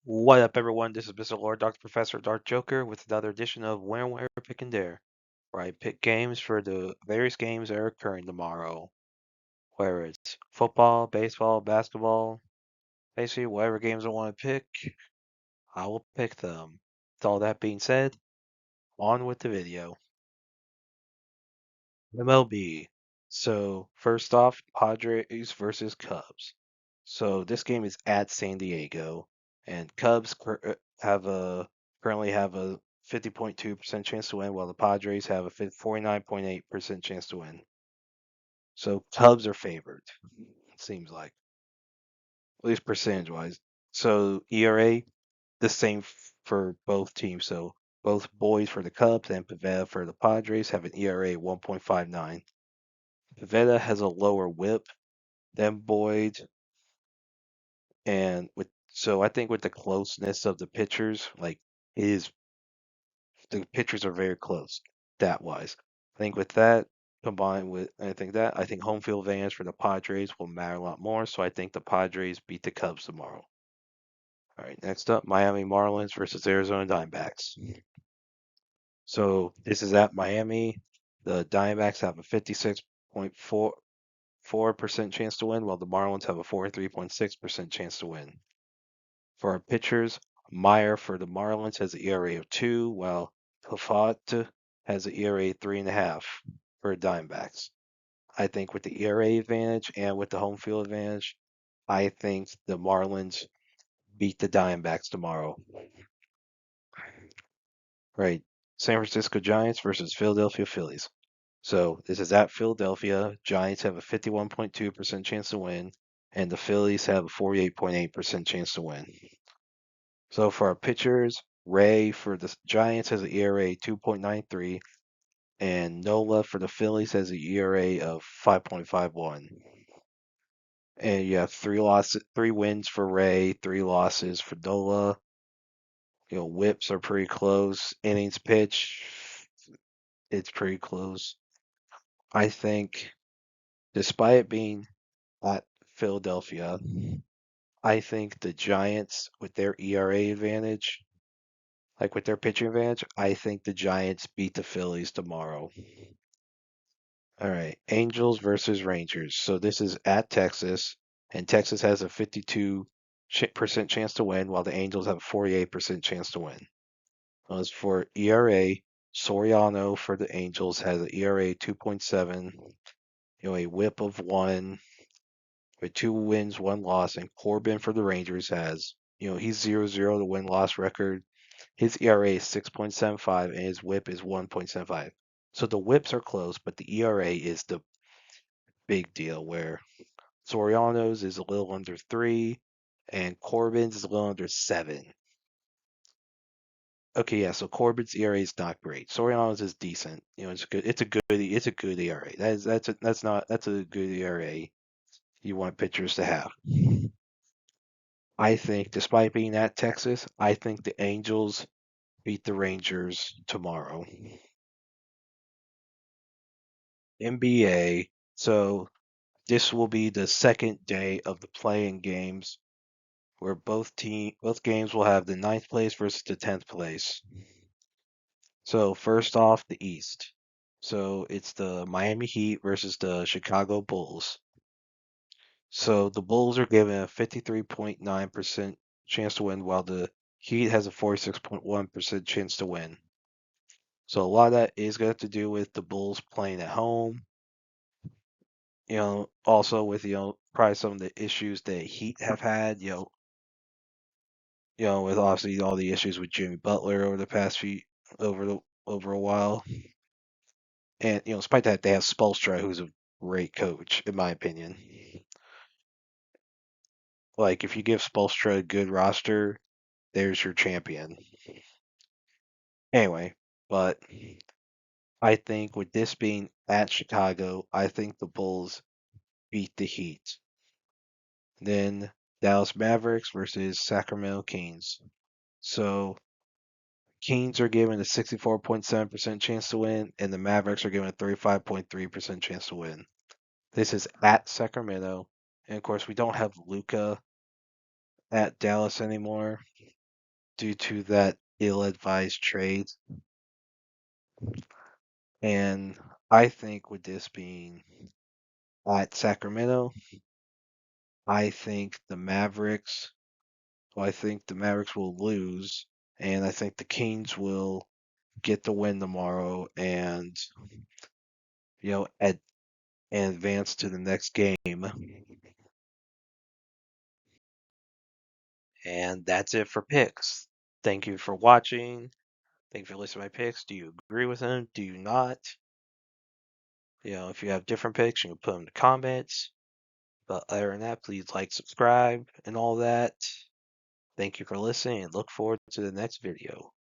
What up, everyone? This is Mr. Lord, Dr. Professor, Dark Joker, with another edition of Where, Pick, and Dare, where I pick games for the various games that are occurring tomorrow. Whether it's football, baseball, basketball, basically whatever games I want to pick, I will pick them. With all that being said, on with the video. MLB. So, first off, Padres versus Cubs. So, this game is at San Diego, and Cubs currently have a 50.2% chance to win, while the Padres have a 49.8% chance to win. So, Cubs are favored, it seems like, at least percentage wise. So, ERA, the same for both teams. So, both Boyd for the Cubs and Pavetta for the Padres have an ERA 1.59. Pavetta has a lower whip than Boyd, and I think with the closeness of the pitchers, like is the pitchers are very close that wise. I think with that combined with I think home field advantage for the Padres will matter a lot more. So I think the Padres beat the Cubs tomorrow. All right, next up, Miami Marlins versus Arizona Diamondbacks. So this is at Miami. The Diamondbacks have a 56.44% chance to win, while the Marlins have a 43.6% chance to win. For our pitchers, Meyer for the Marlins has an ERA of 2, while Pafat has an ERA 3.5 for Diamondbacks. I think with the ERA advantage and with the home field advantage, I think the Marlins beat the Diamondbacks tomorrow. Right. San Francisco Giants versus Philadelphia Phillies. So this is at Philadelphia. Giants have a 51.2% chance to win, and the Phillies have a 48.8% chance to win. So for our pitchers, Ray for the Giants has an ERA 2.93, and Nola for the Phillies has an ERA of 5.51. And you have 3 wins for Ray, 3 losses for Nola. Whips are pretty close. Innings pitch, it's pretty close. I think, despite it being at Philadelphia, I think the Giants, with their ERA advantage, like with their pitching advantage, I think the Giants beat the Phillies tomorrow. All right, Angels versus Rangers. So this is at Texas, and Texas has a 52% chance to win, while the Angels have a 48% chance to win. As for ERA, Soriano for the Angels has an ERA 2.7, a WHIP of 1, with 2 wins, 1 loss, and Corbin for the Rangers has, he's 0-0 the win-loss record. His ERA is 6.75 and his WHIP is 1.75. So the WHIPs are close, but the ERA is the big deal where Soriano's is a little under 3 and Corbin's is a little under 7. Okay, yeah, so Corbin's ERA is not great. Soriano's is decent. It's good. It's a good ERA. That's a good ERA you want pitchers to have. I think, despite being at Texas, I think the Angels beat the Rangers tomorrow. NBA. So this will be the second day of the playing games, where both games will have the ninth place versus the 10th place. So first off, the East. So it's the Miami Heat versus the Chicago Bulls. So the Bulls are given a 53.9% chance to win, while the Heat has a 46.1% chance to win. So a lot of that is going to have to do with the Bulls playing at home. Also with probably some of the issues that Heat have had. With obviously all the issues with Jimmy Butler over the past few over a while, and despite that, they have Spoelstra, who's a great coach in my opinion. Like if you give Spoelstra a good roster, there's your champion. Anyway, but I think with this being at Chicago, I think the Bulls beat the Heat. Then Dallas Mavericks versus Sacramento Kings. So Kings are given a 64.7% chance to win, and the Mavericks are given a 35.3% chance to win. This is at Sacramento, and of course we don't have Luca at Dallas anymore due to that ill-advised trade. And I think with this being at Sacramento, I think the Mavericks will lose, and I think the Kings will get the win tomorrow and and advance to the next game. And that's it for picks. Thank you for watching. Thank you for listening to my picks. Do you agree with them? Do you not? If you have different picks, you can put them in the comments. But other than that, please like, subscribe, and all that. Thank you for listening, and look forward to the next video.